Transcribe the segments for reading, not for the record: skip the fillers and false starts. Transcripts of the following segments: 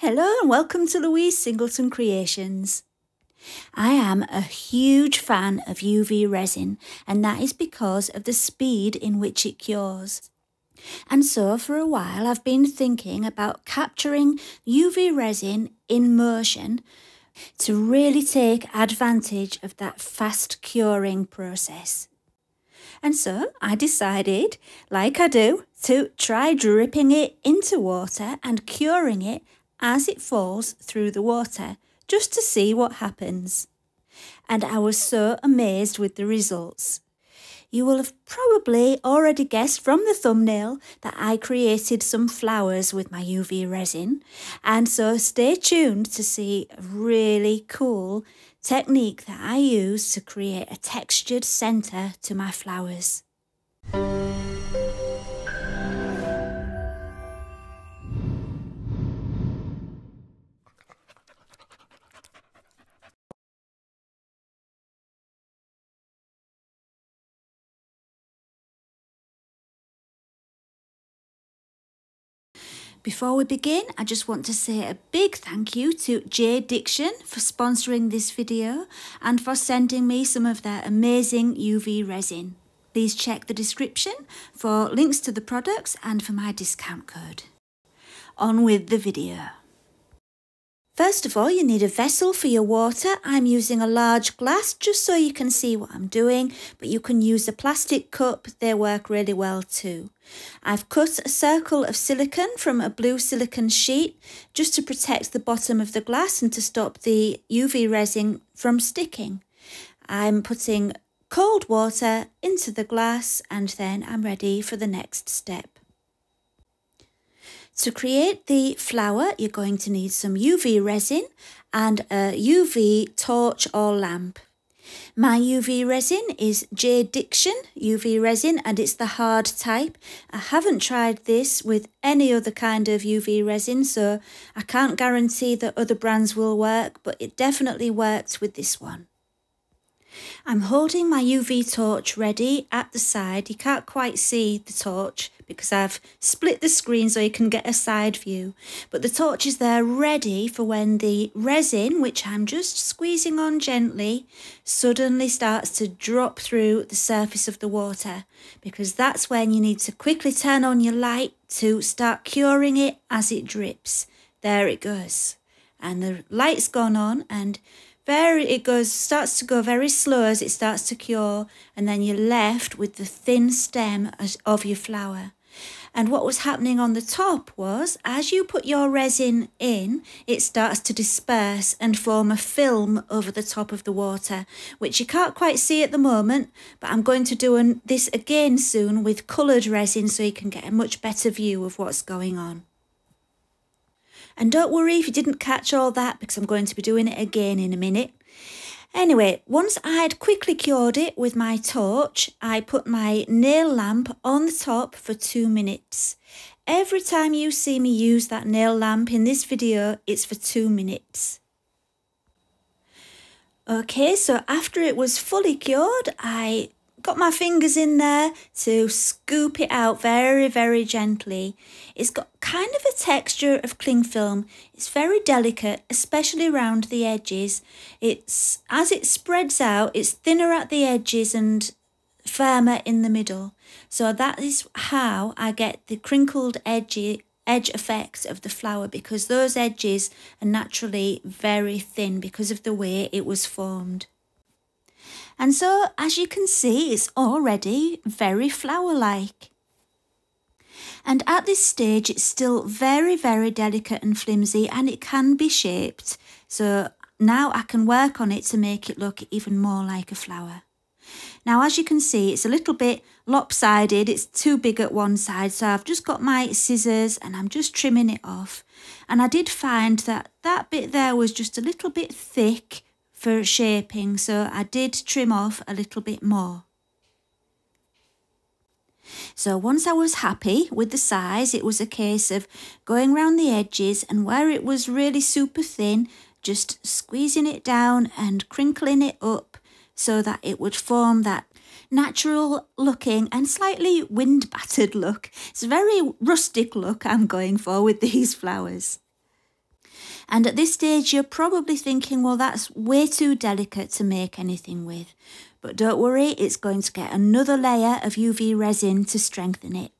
Hello and welcome to Louise Singleton Creations. I am a huge fan of UV resin, and that is because of the speed in which it cures. And so for a while I've been thinking about capturing UV resin in motion to really take advantage of that fast curing process. And so I decided, like I do, to try dripping it into water and curing it as it falls through the water, just to see what happens. And I was so amazed with the results. You will have probably already guessed from the thumbnail that I created some flowers with my UV resin, and so stay tuned to see a really cool technique that I use to create a textured centre to my flowers. Before we begin, I just want to say a big thank you to JDiction for sponsoring this video and for sending me some of their amazing UV resin. Please check the description for links to the products and for my discount code. On with the video. First of all, you need a vessel for your water. I'm using a large glass just so you can see what I'm doing, but you can use a plastic cup, they work really well too. I've cut a circle of silicone from a blue silicone sheet just to protect the bottom of the glass and to stop the UV resin from sticking. I'm putting cold water into the glass and then I'm ready for the next step. To create the flower, you're going to need some UV resin and a UV torch or lamp. My UV resin is JDiction UV resin and it's the hard type. I haven't tried this with any other kind of UV resin, so I can't guarantee that other brands will work, but it definitely worked with this one. I'm holding my UV torch ready at the side. You can't quite see the torch because I've split the screen so you can get a side view. But the torch is there ready for when the resin, which I'm just squeezing on gently, suddenly starts to drop through the surface of the water. Because that's when you need to quickly turn on your light to start curing it as it drips. There it goes. And the light's gone on and starts to go very slow as it starts to cure, and then you're left with the thin stem of your flower. And what was happening on the top was, as you put your resin in, it starts to disperse and form a film over the top of the water, which you can't quite see at the moment, but I'm going to do this again soon with coloured resin so you can get a much better view of what's going on. And don't worry if you didn't catch all that because I'm going to be doing it again in a minute. Anyway, once I had quickly cured it with my torch, I put my nail lamp on the top for 2 minutes. Every time you see me use that nail lamp in this video, it's for 2 minutes. Okay, so after it was fully cured, I got my fingers in there to scoop it out very, very gently. It's got kind of a texture of cling film. It's very delicate, especially around the edges. As it spreads out, it's thinner at the edges and firmer in the middle. So that is how I get the crinkled edge effect of the flower, because those edges are naturally very thin because of the way it was formed. And so, as you can see, it's already very flower-like. And at this stage, it's still very, very delicate and flimsy, and it can be shaped. So now I can work on it to make it look even more like a flower. Now, as you can see, it's a little bit lopsided. It's too big at one side. So I've just got my scissors and I'm just trimming it off. And I did find that that bit there was just a little bit thick for shaping, so I did trim off a little bit more. So once I was happy with the size, it was a case of going around the edges, and where it was really super thin, just squeezing it down and crinkling it up so that it would form that natural looking and slightly wind battered look. It's a very rustic look I'm going for with these flowers. And at this stage, you're probably thinking, well, that's way too delicate to make anything with. But don't worry, it's going to get another layer of UV resin to strengthen it.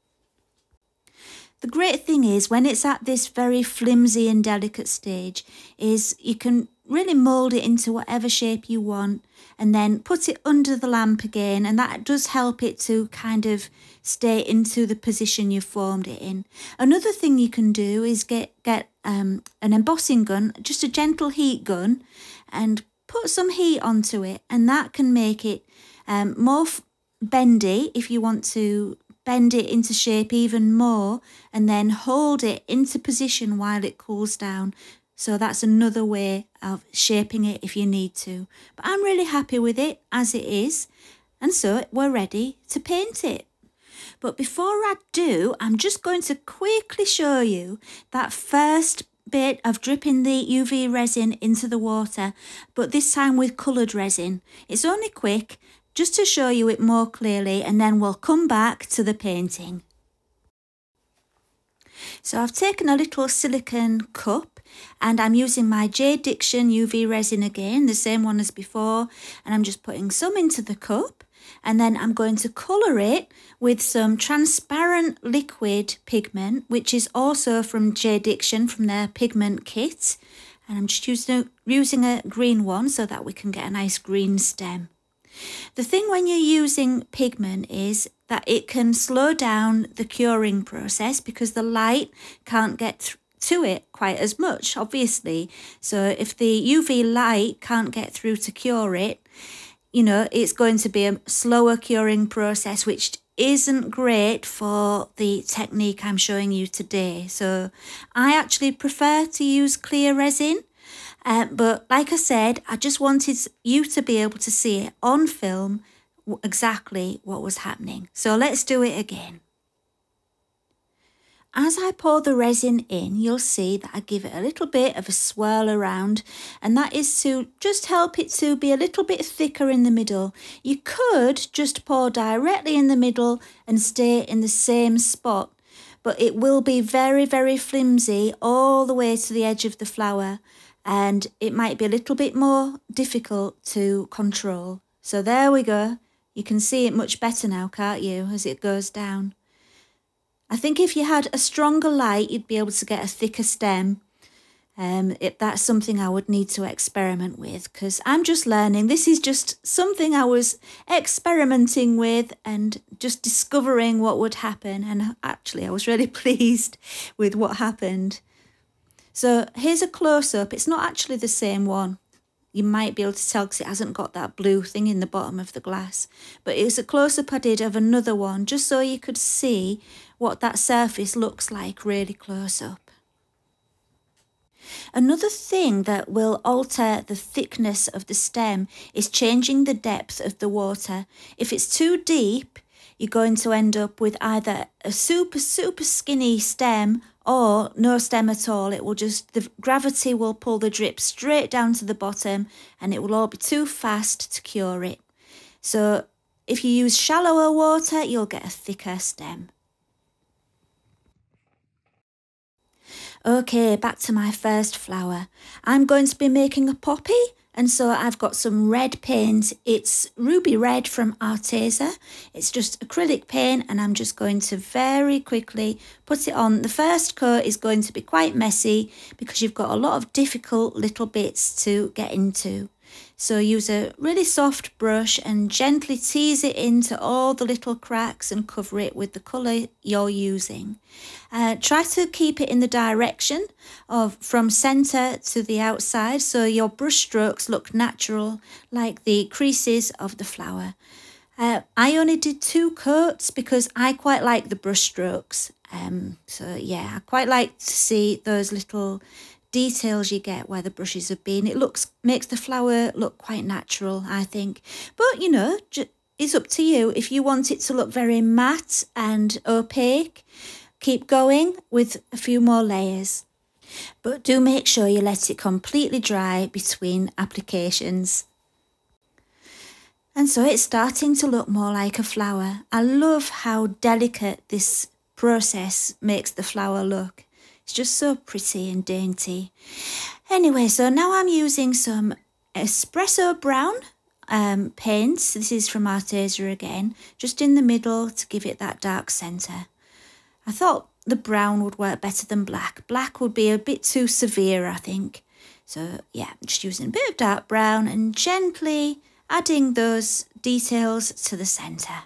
The great thing is when it's at this very flimsy and delicate stage is you can really mould it into whatever shape you want and then put it under the lamp again, and that does help it to kind of stay into the position you've formed it in. Another thing you can do is get an embossing gun, just a gentle heat gun, and put some heat onto it, and that can make it more bendy if you want to bend it into shape even more, and then hold it into position while it cools down. So that's another way of shaping it if you need to. But I'm really happy with it as it is, and so we're ready to paint it. But before I do, I'm just going to quickly show you that first bit of dripping the UV resin into the water, but this time with coloured resin. It's only quick, just to show you it more clearly, and then we'll come back to the painting. So I've taken a little silicone cup and I'm using my JDiction UV resin again, the same one as before, and I'm just putting some into the cup, and then I'm going to colour it with some transparent liquid pigment, which is also from JDiction, from their pigment kit, and I'm just using a green one so that we can get a nice green stem. The thing when you're using pigment is that it can slow down the curing process because the light can't get to it quite as much, obviously. So if the UV light can't get through to cure it, you know, it's going to be a slower curing process, which isn't great for the technique I'm showing you today. So I actually prefer to use clear resin. But like I said, I just wanted you to be able to see it on film exactly what was happening. So let's do it again. As I pour the resin in, you'll see that I give it a little bit of a swirl around, and that is to just help it to be a little bit thicker in the middle. You could just pour directly in the middle and stay in the same spot, but it will be very, very flimsy all the way to the edge of the flower, and it might be a little bit more difficult to control. So there we go. You can see it much better now, can't you, as it goes down. I think if you had a stronger light, you'd be able to get a thicker stem. That's something I would need to experiment with, because I'm just learning. This is just something I was experimenting with and just discovering what would happen. And actually, I was really pleased with what happened. So here's a close-up. It's not actually the same one. You might be able to tell because it hasn't got that blue thing in the bottom of the glass. But it was a close-up I did of another one, just so you could see what that surface looks like really close up. Another thing that will alter the thickness of the stem is changing the depth of the water. If it's too deep, you're going to end up with either a super skinny stem or no stem at all. It will just, the gravity will pull the drip straight down to the bottom, and it will all be too fast to cure it. So if you use shallower water, you'll get a thicker stem. Okay, back to my first flower. I'm going to be making a poppy, and so I've got some red paint. It's ruby red from Arteza. It's just acrylic paint, and I'm just going to very quickly put it on. The first coat is going to be quite messy because you've got a lot of difficult little bits to get into. So use a really soft brush and gently tease it into all the little cracks and cover it with the colour you're using. Try to keep it in the direction of from centre to the outside so your brush strokes look natural, like the creases of the flower. I only did 2 coats because I quite like the brush strokes. So yeah, I quite like to see those little details you get where the brushes have been. It makes the flower look quite natural, I think. But you know, it's up to you. If you want it to look very matte and opaque, keep going with a few more layers. But do make sure you let it completely dry between applications. And so it's starting to look more like a flower. I love how delicate this process makes the flower look. It's just so pretty and dainty. Anyway, so now I'm using some espresso brown paints. This is from Arteza again, just in the middle to give it that dark centre. I thought the brown would work better than black. Black would be a bit too severe, I think. So yeah, I'm just using a bit of dark brown and gently adding those details to the centre.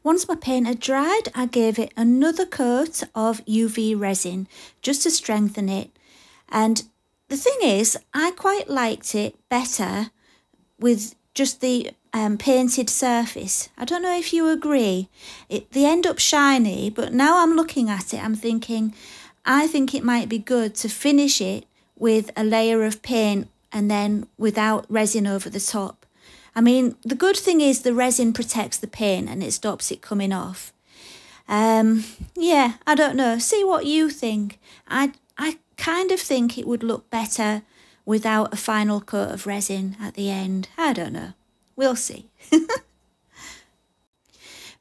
Once my paint had dried, I gave it another coat of UV resin just to strengthen it. And the thing is, I quite liked it better with just the painted surface. I don't know if you agree. They end up shiny, but now I'm looking at it, I'm thinking, I think it might be good to finish it with a layer of paint and then without resin over the top. I mean, the good thing is the resin protects the paint and it stops it coming off. Yeah, I don't know. See what you think. I kind of think it would look better without a final coat of resin at the end. I don't know. We'll see.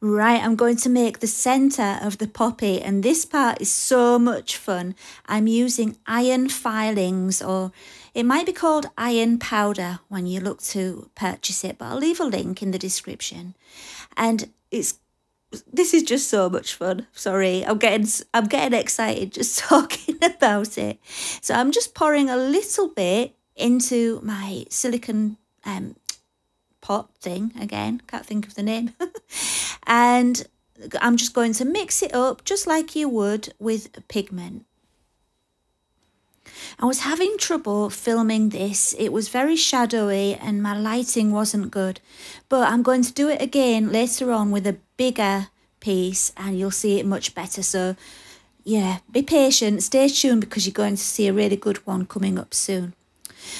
Right, I'm going to make the centre of the poppy, and this part is so much fun. I'm using iron filings, or it might be called iron powder when you look to purchase it, but I'll leave a link in the description. And this is just so much fun. Sorry, I'm getting excited just talking about it. So I'm just pouring a little bit into my silicone pot thing again, can't think of the name. And I'm just going to mix it up just like you would with pigment. I was having trouble filming this. It was very shadowy and my lighting wasn't good, but I'm going to do it again later on with a bigger piece and you'll see it much better. So yeah, be patient, stay tuned, because you're going to see a really good one coming up soon.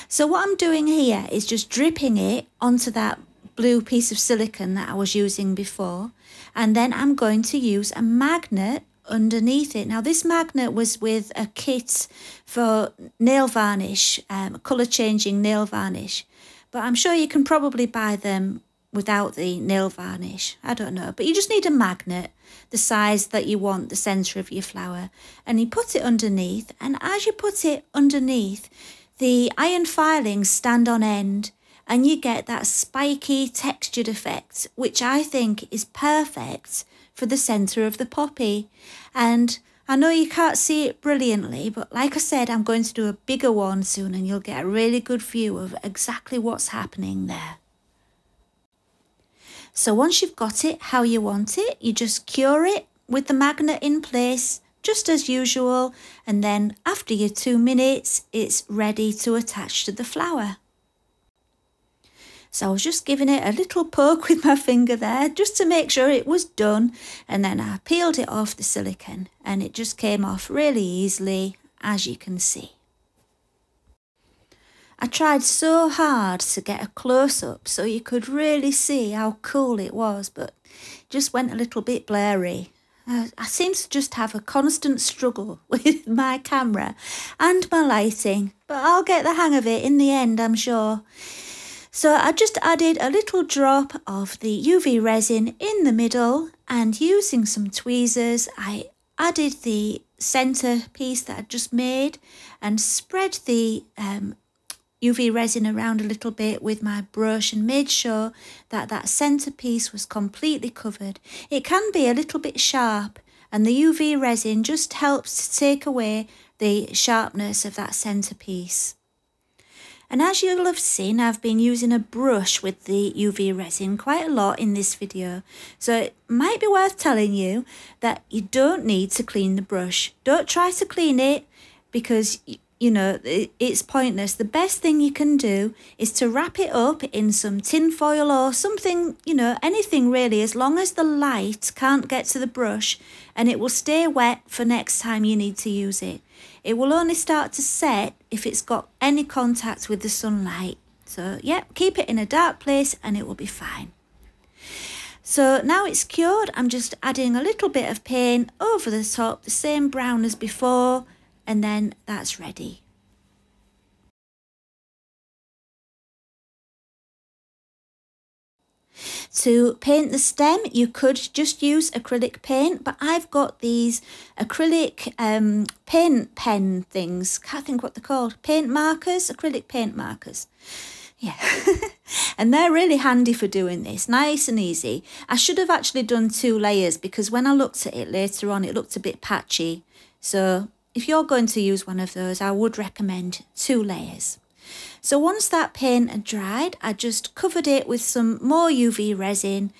So what I'm doing here is just dripping it onto that blue piece of silicone that I was using before, and then I'm going to use a magnet underneath it. Now this magnet was with a kit for nail varnish, colour changing nail varnish, but I'm sure you can probably buy them without the nail varnish. I don't know, but you just need a magnet the size that you want the centre of your flower, and you put it underneath, and as you put it underneath, the iron filings stand on end and you get that spiky textured effect, which I think is perfect for the centre of the poppy. And I know you can't see it brilliantly, but like I said, I'm going to do a bigger one soon and you'll get a really good view of exactly what's happening there. So once you've got it how you want it, you just cure it with the magnet in place, just as usual, and then after your 2 minutes, it's ready to attach to the flower. So I was just giving it a little poke with my finger there, just to make sure it was done, and then I peeled it off the silicone, and it just came off really easily, as you can see. I tried so hard to get a close-up so you could really see how cool it was, but it just went a little bit blurry. I seem to just have a constant struggle with my camera and my lighting, but I'll get the hang of it in the end, I'm sure. So I just added a little drop of the UV resin in the middle, and using some tweezers, I added the centre piece that I just made and spread the UV resin around a little bit with my brush and made sure that that centre piece was completely covered. It can be a little bit sharp, and the UV resin just helps to take away the sharpness of that centre piece. And as you'll have seen, I've been using a brush with the UV resin quite a lot in this video. So it might be worth telling you that you don't need to clean the brush. Don't try to clean it because, you know, it's pointless. The best thing you can do is to wrap it up in some tin foil or something, you know, anything really, as long as the light can't get to the brush, and it will stay wet for next time you need to use it. It will only start to set if it's got any contact with the sunlight. So yeah, keep it in a dark place and it will be fine. So now it's cured, I'm just adding a little bit of paint over the top, the same brown as before, and then that's ready. To paint the stem, you could just use acrylic paint, but I've got these acrylic paint pen things. Can't think what they're called. Paint markers, acrylic paint markers. Yeah, and they're really handy for doing this, nice and easy. I should have actually done 2 layers because when I looked at it later on, it looked a bit patchy. So if you're going to use one of those, I would recommend 2 layers. So once that paint had dried, I just covered it with some more UV resin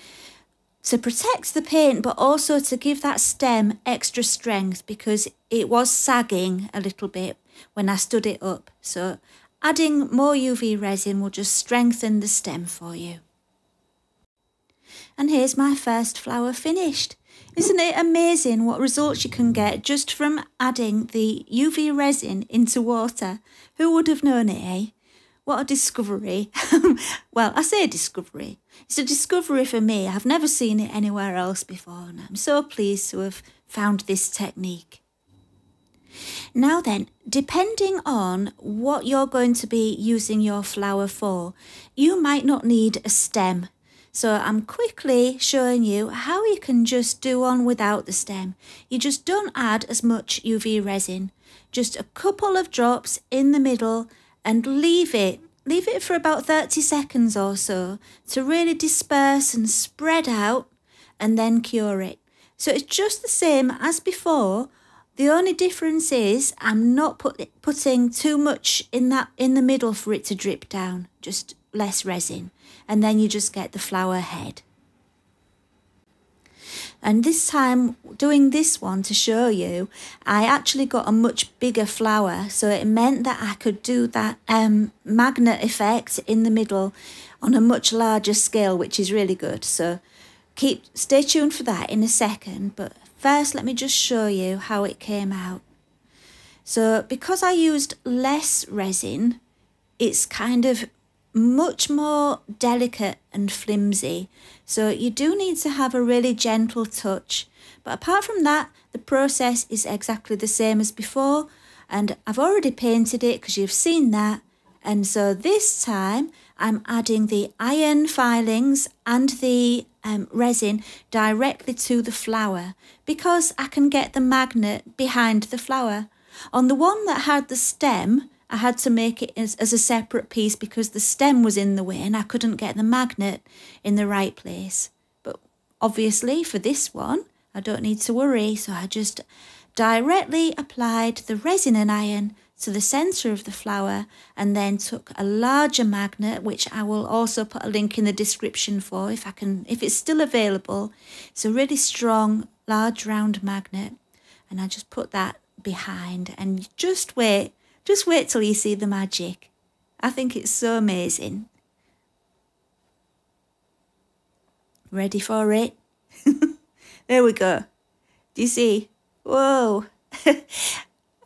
to protect the paint, but also to give that stem extra strength because it was sagging a little bit when I stood it up. So adding more UV resin will just strengthen the stem for you. And here's my first flower finished. Isn't it amazing what results you can get just from adding the UV resin into water? Who would have known it, eh? What a discovery. Well, I say discovery. It's a discovery for me. I've never seen it anywhere else before, and I'm so pleased to have found this technique. Now then, depending on what you're going to be using your flower for, you might not need a stem. So I'm quickly showing you how you can just do on without the stem. You just don't add as much UV resin. Just a couple of drops in the middle and leave it for about 30 seconds or so to really disperse and spread out and then cure it. So it's just the same as before. The only difference is I'm not putting too much in the middle for it to drip down, just less resin, and then you just get the flower head. And this time, doing this one to show you, I actually got a much bigger flower, so it meant that I could do that magnet effect in the middle on a much larger scale, which is really good. So stay tuned for that in a second, but first let me just show you how it came out. So because I used less resin, it's kind of much more delicate and flimsy, so you do need to have a really gentle touch. But apart from that, the process is exactly the same as before, and I've already painted it because you've seen that. And so this time I'm adding the iron filings and the resin directly to the flower because I can get the magnet behind the flower. On the one that had the stem, I had to make it as a separate piece because the stem was in the way and I couldn't get the magnet in the right place. But obviously for this one, I don't need to worry. So I just directly applied the resin and iron to the centre of the flower and then took a larger magnet, which I will also put a link in the description for if it's still available. It's a really strong, large round magnet. And I just put that behind and just wait till you see the magic. I think it's so amazing. Ready for it? There we go. Do you see? Whoa.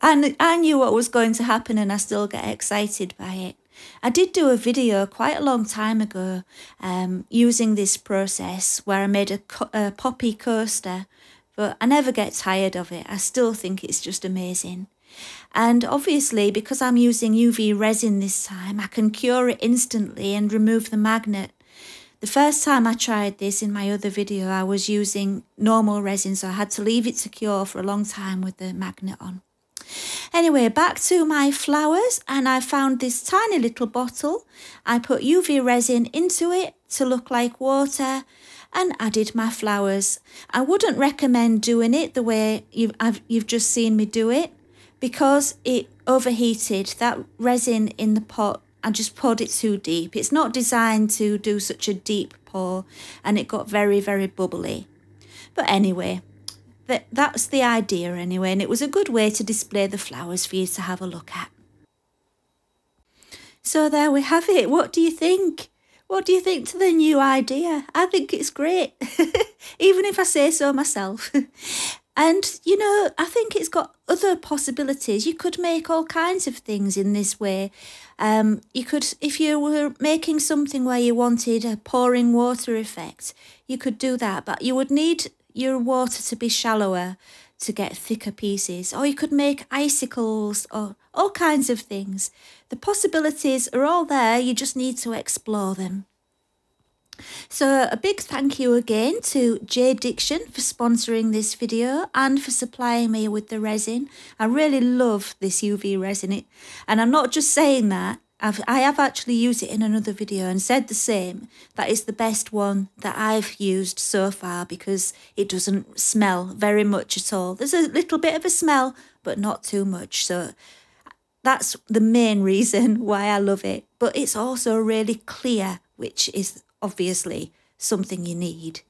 And I knew what was going to happen and I still get excited by it. I did do a video quite a long time ago using this process where I made a poppy coaster, but I never get tired of it. I still think it's just amazing. And obviously, because I'm using UV resin this time, I can cure it instantly and remove the magnet. The first time I tried this in my other video, I was using normal resin, so I had to leave it to cure for a long time with the magnet on. Anyway, back to my flowers, and I found this tiny little bottle. I put UV resin into it to look like water and added my flowers. I wouldn't recommend doing it the way you've just seen me do it, because it overheated. That resin in the pot, I just poured it too deep. It's not designed to do such a deep pour, and it got very, very bubbly. But anyway, that's the idea anyway, and it was a good way to display the flowers for you to have a look at. So there we have it. What do you think? What do you think to the new idea? I think it's great, even if I say so myself. And, you know, I think it's got other possibilities. You could make all kinds of things in this way. You could, if you were making something where you wanted a pouring water effect, you could do that. But you would need your water to be shallower to get thicker pieces. Or you could make icicles or all kinds of things. The possibilities are all there. You just need to explore them. So a big thank you again to JDiction for sponsoring this video and for supplying me with the resin. I really love this UV resin, and I'm not just saying that. I have actually used it in another video and said the same, that it's the best one that I've used so far because it doesn't smell very much at all. There's a little bit of a smell, but not too much. So that's the main reason why I love it. But it's also really clear, which is obviously something you need.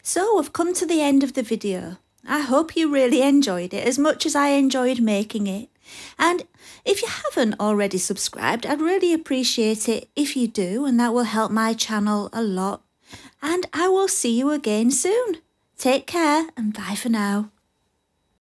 So we've come to the end of the video. I hope you really enjoyed it as much as I enjoyed making it. And if you haven't already subscribed, I'd really appreciate it if you do, and that will help my channel a lot. And I will see you again soon. Take care and bye for now.